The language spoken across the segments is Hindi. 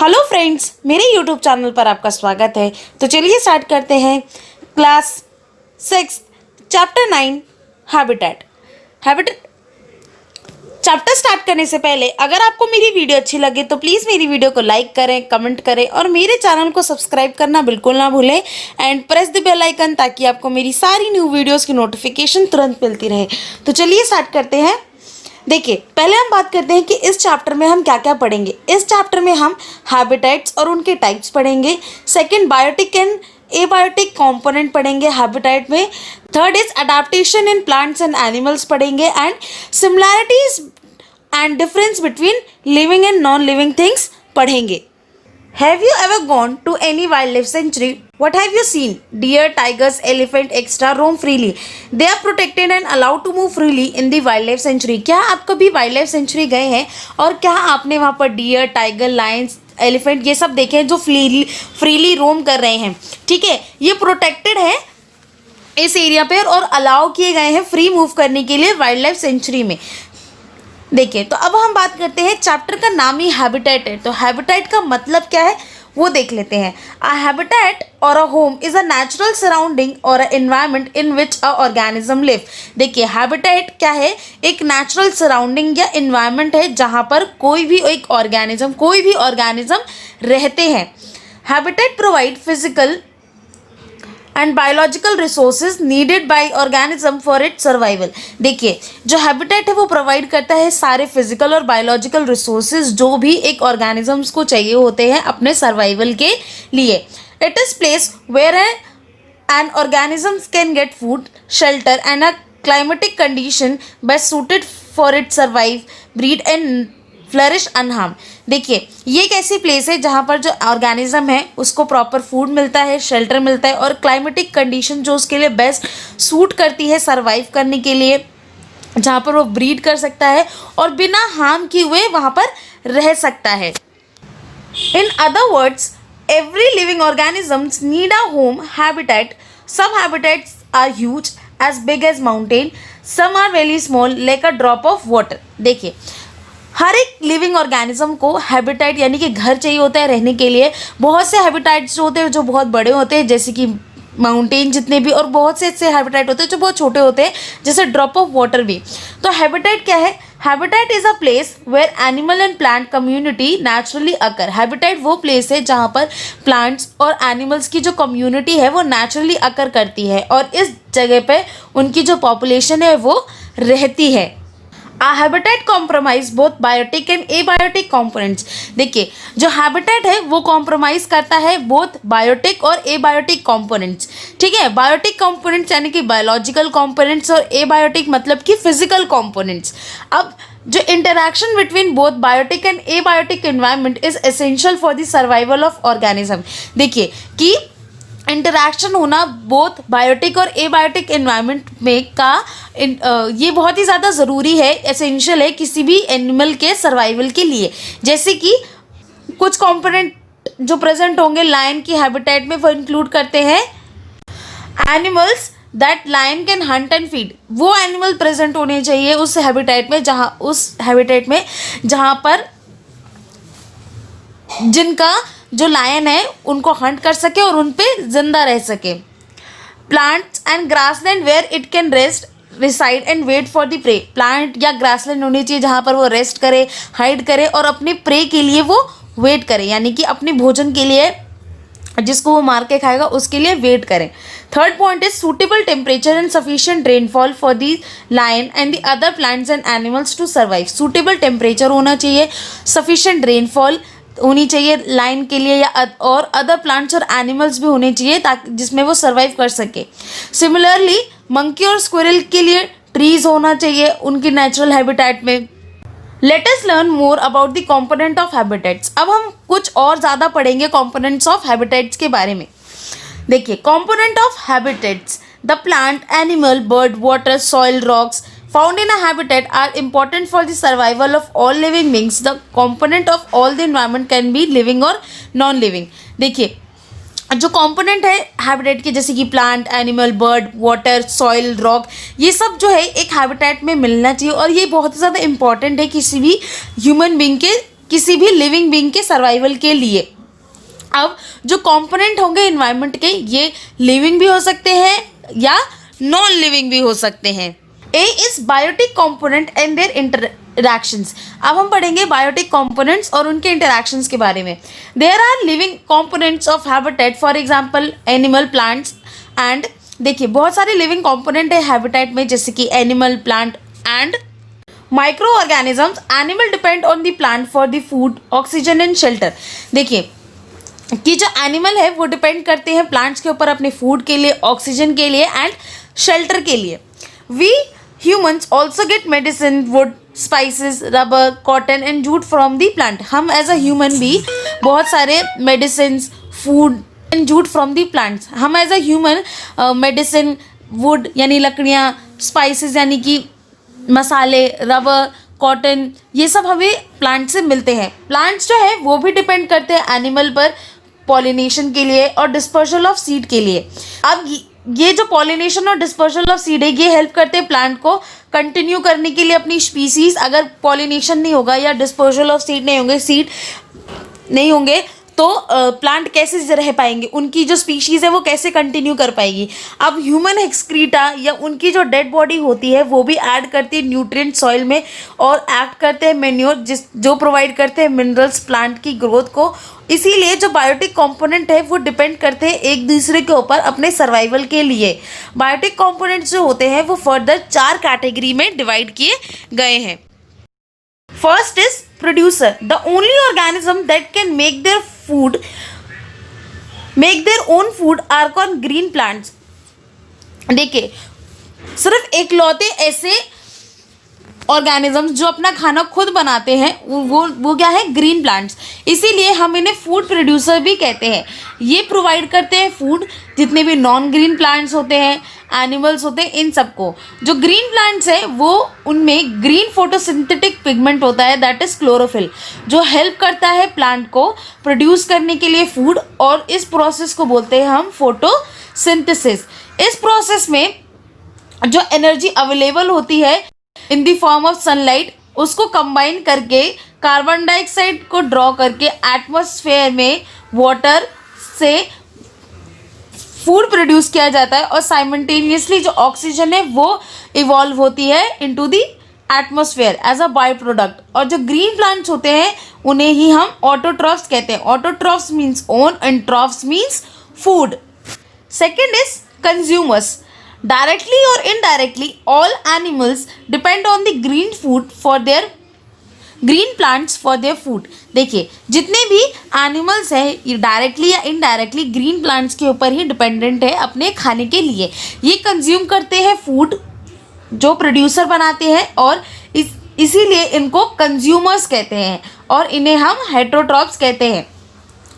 हेलो फ्रेंड्स, मेरे यूट्यूब चैनल पर आपका स्वागत है। तो चलिए स्टार्ट करते हैं class 6 chapter 9 habitat. Chapter start करने से पहले अगर आपको मेरी वीडियो अच्छी लगे तो प्लीज़ मेरी वीडियो को लाइक करें, कमेंट करें और मेरे चैनल को सब्सक्राइब करना बिल्कुल ना भूलें and press the bell icon ताकि आपको मेरी सारी न्यू वीडियोज़ की नोटिफिकेशन तुरंत मिलती रहे। तो चलिए स्टार्ट करते हैं। देखिए, पहले हम बात करते हैं कि इस चैप्टर में हम क्या क्या पढ़ेंगे। इस चैप्टर में हम हैबिटेट्स और उनके टाइप्स पढ़ेंगे। Second, biotic and abiotic component पढ़ेंगे हैबिटेट में। Third is adaptation in plants and animals पढ़ेंगे and similarities and difference between living and non living things पढ़ेंगे। Have you ever gone to any wildlife sanctuary? What have you seen? Deer, tigers, elephant, etc. roam freely. They are protected and allowed to move freely in the wildlife sanctuary. क्या आप कभी वाइल्ड लाइफ सेंचुरी गए हैं और क्या आपने वहाँ पर डियर, टाइगर, लायंस, एलिफेंट ये सब देखे हैं जो फ्रीली रोम कर रहे हैं? ठीक है, ये प्रोटेक्टेड है इस एरिया पे और अलाउ किए गए हैं फ्री मूव करने के लिए वाइल्ड लाइफ सेंचुरी में। देखिए, तो अब हम बात करते हैं, चैप्टर का नाम ही हैबिटेट है, तो हैबिटेट का मतलब क्या है वो देख लेते हैं। A habitat or a home is a natural surrounding or a environment in which a organism live. देखिए, हैबिटेट क्या है? एक नेचुरल सराउंडिंग या एनवायरनमेंट है जहाँ पर कोई भी ऑर्गेनिज्म रहते हैं। Habitat provide physical and biological resources needed bye organism for its survival. देखिए, जो हैबिटेट है वो प्रोवाइड करता है सारे फिजिकल और बायोलॉजिकल रिसोर्सेज जो भी एक ऑर्गेनिजम्स को चाहिए होते हैं अपने सर्वाइवल के लिए। It is place where an organisms can get food, shelter and a climatic condition best suited for it survive, breed and flourish unharmed. देखिए, ये एक ऐसी प्लेस है जहाँ पर जो ऑर्गेनिज्म है उसको प्रॉपर फूड मिलता है, शेल्टर मिलता है और क्लाइमेटिक कंडीशन जो उसके लिए बेस्ट सूट करती है सर्वाइव करने के लिए, जहाँ पर वो ब्रीड कर सकता है और बिना हार्म किए हुए वहाँ पर रह सकता है। In other words, every living organisms need a home habitat. Some habitats are huge as big as mountain, some are very small like a drop of water. देखिए, हर एक लिविंग ऑर्गेनिज्म को हैबिटेट यानी कि घर चाहिए होता है रहने के लिए। बहुत से हैबिटेट्स जो होते हैं जो बहुत बड़े होते हैं जैसे कि माउंटेन जितने भी, और बहुत से ऐसे हैबिटेट होते हैं जो बहुत छोटे होते हैं जैसे ड्रॉप ऑफ वाटर भी। तो हैबिटेट क्या है? Habitat is a place where animal and plant community naturally occur. Habitat वो प्लेस है जहाँ पर प्लांट्स और एनिमल्स की जो कम्युनिटी है वो नेचुरली अकर करती है और इस जगह पे उनकी जो पॉपुलेशन है वो रहती है। A habitat compromise both biotic and abiotic components। देखिए, जो हैबिटेट है वो कॉम्प्रोमाइज करता है बोथ बायोटिक और एबायोटिक कंपोनेंट्स। ठीक है, बायोटिक कंपोनेंट्स यानी कि बायोलॉजिकल कंपोनेंट्स और एबायोटिक मतलब कि फिजिकल कंपोनेंट्स। अब जो interaction between both biotic and abiotic environment is essential for the survival of organism. देखिए कि इंटरैक्शन होना बोथ बायोटिक और एबायोटिक एनवायरनमेंट में ये बहुत ही ज़्यादा ज़रूरी है, एसेंशियल है किसी भी एनिमल के सर्वाइवल के लिए। जैसे कि कुछ कंपोनेंट जो प्रेजेंट होंगे लायन की हैबिटेट में वो इंक्लूड करते हैं animals that lion can hunt and feed. वो एनिमल प्रेजेंट होने चाहिए उस हैबिटेट में जहाँ पर जिनका जो लायन है उनको हंट कर सके और उन पे जिंदा रह सके। Plants and grassland where it can rest, reside and wait for the prey. Plant या ग्रासलैंड होनी चाहिए जहाँ पर वो रेस्ट करे, हाइड करे और अपने प्रे के लिए वो वेट करे, यानी कि अपने भोजन के लिए जिसको वो मार के खाएगा उसके लिए वेट करें। Third point is suitable temperature and sufficient rainfall for the lion and the other plants and animals to survive. Suitable temperature होना चाहिए, सफिशिएंट रेनफॉल होनी चाहिए लाइन के लिए या और अदर प्लांट्स और एनिमल्स भी होने चाहिए ताकि जिसमें वो सर्वाइव कर सके। सिमिलरली मंकी और स्क्विरल के लिए ट्रीज होना चाहिए उनकी नेचुरल हैबिटेट में। Let us learn more about the component of habitats. अब हम कुछ और ज़्यादा पढ़ेंगे कंपोनेंट्स ऑफ हैबिटेट्स के बारे में। देखिए, component of habitats, the plant, animal, bird, water, soil, rocks found in a habitat are important for the survival of all living beings. The component of all the environment can be living or non-living। देखिए, जो कंपोनेंट है हैबिटेट के जैसे कि plant, animal, bird, water, soil, rock, ये सब जो है एक हैबिटेट में मिलना चाहिए और ये बहुत ज़्यादा इंपॉर्टेंट है किसी भी ह्यूमन बीइंग के किसी भी लिविंग बीइंग के सर्वाइवल के लिए। अब जो कंपोनेंट होंगे इन्वायरमेंट के, ये लिविंग भी हो सकते हैं या नॉन लिविंग भी हो सकते हैं। A is biotic component and their interactions. अब हम पढ़ेंगे बायोटिक कंपोनेंट्स और उनके इंटरैक्शंस के बारे में। There are living components of habitat, for example animal, plants and, देखिए बहुत सारे लिविंग कंपोनेंट है हैबिटेट में, जैसे कि animal, plant and micro organisms. Animal depend on the plant for the food, oxygen and shelter. देखिए कि जो एनिमल है वो डिपेंड करते हैं प्लांट्स के ऊपर अपने फूड के लिए, ऑक्सीजन के लिए एंड शेल्टर के लिए। We humans also get medicine, wood, spices, rubber, cotton and jute from the plant. हम एज अ ह्यूमन भी बहुत सारे medicine, food and jute from the plants. हम as a human medicine, wood यानी लकड़ियाँ, स्पाइसेस यानी कि मसाले, रबर, कॉटन, ये सब हमें प्लांट से मिलते हैं। प्लांट्स जो है वो भी डिपेंड करते हैं एनिमल पर पॉलिनेशन के लिए और डिस्पर्सल ऑफ सीड के लिए। अब ये जो पॉलिनेशन और डिस्पर्सल ऑफ सीड है, ये हेल्प करते हैं प्लांट को कंटिन्यू करने के लिए अपनी स्पीसीज। अगर पॉलिनेशन नहीं होगा या डिस्पर्सल ऑफ सीड नहीं होंगे तो प्लांट कैसे रह पाएंगे, उनकी जो स्पीशीज़ है वो कैसे कंटिन्यू कर पाएगी। अब ह्यूमन एक्सक्रीटा या उनकी जो डेड बॉडी होती है वो भी ऐड करती है न्यूट्रिएंट सॉइल में और एक्ट करते हैं मैन्योर, जो प्रोवाइड करते हैं मिनरल्स प्लांट की ग्रोथ को। इसीलिए जो बायोटिक कंपोनेंट है वो डिपेंड करते हैं एक दूसरे के ऊपर अपने सर्वाइवल के लिए। बायोटिक कंपोनेंट्स जो होते हैं वो फर्दर 4 कैटेगरी में डिवाइड किए गए हैं। First is producer, the only organism that can make their own food are called green plants। देखिए सिर्फ एकलौते ऐसे ऑर्गेनिजम्स जो अपना खाना खुद बनाते हैं वो क्या है, ग्रीन प्लांट्स। इसीलिए हम इन्हें फूड प्रोड्यूसर भी कहते हैं। ये प्रोवाइड करते हैं फूड, जितने भी नॉन ग्रीन प्लांट्स होते हैं, एनिमल्स होते हैं, इन सबको। जो ग्रीन प्लांट्स है वो उनमें ग्रीन फोटोसिंथेटिक पिगमेंट होता है, दैट इज क्लोरोफिल, जो हेल्प करता है प्लांट को प्रोड्यूस करने के लिए फूड, और इस प्रोसेस को बोलते हैं हम फोटोसिंथेसिस। इस प्रोसेस में जो एनर्जी अवेलेबल होती है in the form of sunlight, उसको कंबाइन करके कार्बन डाइऑक्साइड को ड्रॉ करके एटमॉस्फेयर में वाटर से फूड प्रोड्यूस किया जाता है, और साइमल्टेनियसली जो ऑक्सीजन है वो इवॉल्व होती है into the atmosphere as a by product. और जो ग्रीन प्लांट्स होते हैं उन्हें ही हम ऑटोट्रॉफ्स कहते हैं। Autotrophs means own and troughs means food. Second is consumers, directly or indirectly all animals depend on the green plants for their food। देखिए जितने भी एनिमल्स हैं डायरेक्टली या इनडायरेक्टली ग्रीन प्लांट्स के ऊपर ही डिपेंडेंट है अपने खाने के लिए। ये कंज्यूम करते हैं फूड जो प्रोड्यूसर बनाते हैं, और इसीलिए इनको कंज्यूमर्स कहते हैं, और इन्हें हम हेटेरोट्रॉप्स कहते हैं।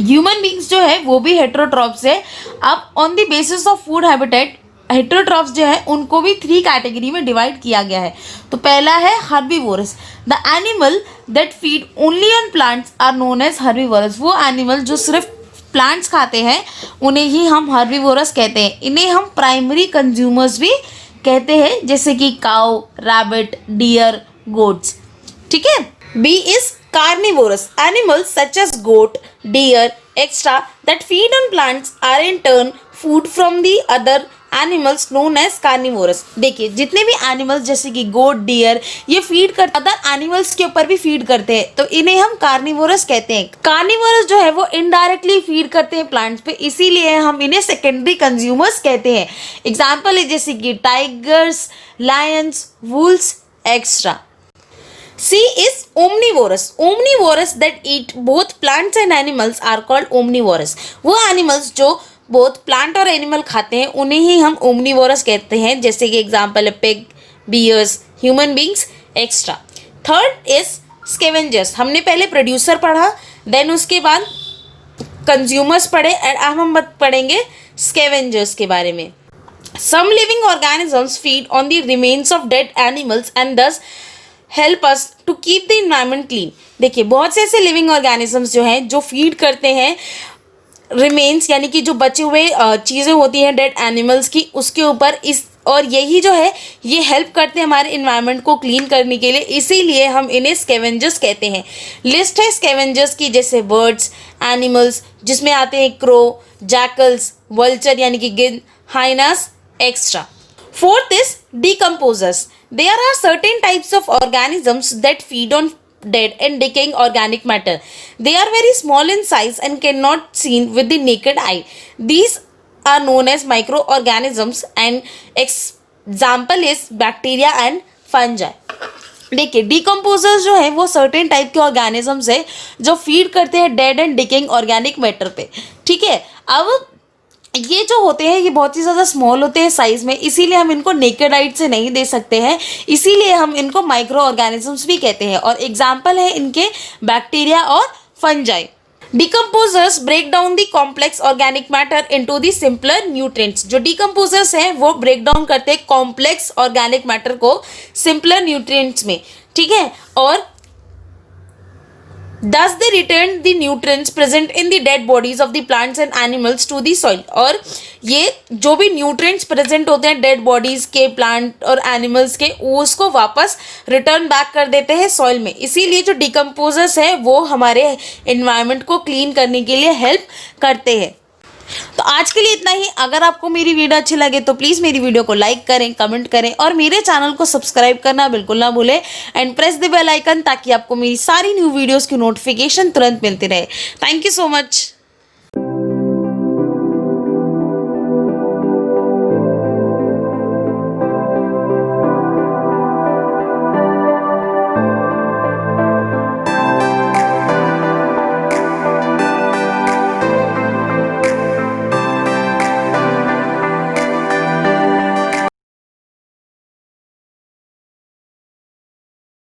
ह्यूमन बींग्स जो है वो भी हेटेरोट्रॉप्स है। अब on the basis of food habitat, heterotrophs जो है उनको भी 3 कैटेगरी में डिवाइड किया गया है। तो पहला है herbivorous, the animal that feed only on plants are known as herbivorous. वो एनिमल जो सिर्फ प्लांट्स खाते हैं उन्हें ही हम हर्बीवोरस कहते हैं। इन्हें हम प्राइमरी कंज्यूमर्स भी कहते हैं, जैसे कि काउ, रैबिट, डियर, गोट्स। ठीक है। B is carnivorous, animals such as goat, deer extra that feed on plants are in turn food from the other animals known as carnivorous. देखिए जितने भी एनिमल्स जैसे कि गोट, डियर, ये फीड कर अदर एनिमल्स के ऊपर भी फीड करते हैं, तो इन्हें हम कार्निवोरस कहते हैं। कार्निवोरस जो है वो इनडायरेक्टली फीड करते हैं प्लांट्स पे, इसीलिए हम इन्हें सेकेंडरी कंज्यूमर्स कहते हैं। एग्जाम्पल है जैसे कि tigers, Lions, Wolves extra. C is omnivorous. Omnivorous that eat both plants and animals are called omnivorous. वो animals जो बोथ प्लांट और एनिमल खाते हैं उन्हें ही हम ओमनीवोरस कहते हैं, जैसे कि एग्जांपल है pig, bears, human beings extra. Third is scavengers. हमने पहले प्रोड्यूसर पढ़ा, देन उसके बाद कंज्यूमर्स पढ़े, एंड अब हम पढ़ेंगे स्कैवेंजर्स के बारे में। Some living organisms feed on the remains of dead animals and thus help us to keep the environment clean. देखिए बहुत से ऐसे लिविंग ऑर्गेनिजम्स जो हैं जो फीड करते हैं रिमेन्स यानी कि जो बचे हुए चीज़ें होती हैं डेड एनिमल्स की, उसके ऊपर इस और यही जो है ये हेल्प करते हैं हमारे इन्वायरमेंट को क्लीन करने के लिए, इसीलिए हम इन्हें स्कैवेंजर्स कहते हैं। लिस्ट है स्कैवेंजर्स की, जैसे बर्ड्स, एनिमल्स जिसमें आते हैं क्रो, जैकल्स, वल्चर यानी कि गिद्ध, hyenas extra. Fourth is decomposers. There are certain types of organisms that feed on dead and decaying organic matter. They are very small in size and cannot seen with the naked eye. These are known as microorganisms and example is bacteria and fungi. देखिए डिकम्पोजर्स जो है वो सर्टेन टाइप के ऑर्गेनिजम्स है जो फीड करते हैं dead and decaying organic matter पे, ठीक है। अब ये जो होते हैं ये बहुत ही ज़्यादा स्मॉल होते हैं साइज़ में, इसीलिए हम इनको नेकेड आइट से नहीं दे सकते हैं, इसीलिए हम इनको माइक्रो ऑर्गेनिजम्स भी कहते हैं। और एग्जाम्पल है इनके बैक्टीरिया और fungi. Decomposers break down the complex organic matter into the simpler nutrients. जो डिकम्पोजर्स हैं वो ब्रेक डाउन करते हैं कॉम्प्लेक्स ऑर्गेनिक मैटर को सिंपलर न्यूट्रिएंट्स में, ठीक है। और Thus they return the nutrients present in the dead bodies of the plants and animals to the soil। और ये जो भी न्यूट्रिएंट्स प्रेजेंट होते हैं डेड बॉडीज के, प्लांट और एनिमल्स के, उसको वापस रिटर्न बैक कर देते हैं सॉइल में। इसीलिए जो डिकम्पोजर्स है वो हमारे इन्वायरमेंट को क्लीन करने के लिए हेल्प करते हैं। तो आज के लिए इतना ही। अगर आपको मेरी वीडियो अच्छी लगे तो प्लीज़ मेरी वीडियो को लाइक करें, कमेंट करें और मेरे चैनल को सब्सक्राइब करना बिल्कुल ना भूलें and press the bell icon ताकि आपको मेरी सारी न्यू वीडियोस की नोटिफिकेशन तुरंत मिलती रहे। Thank you so much.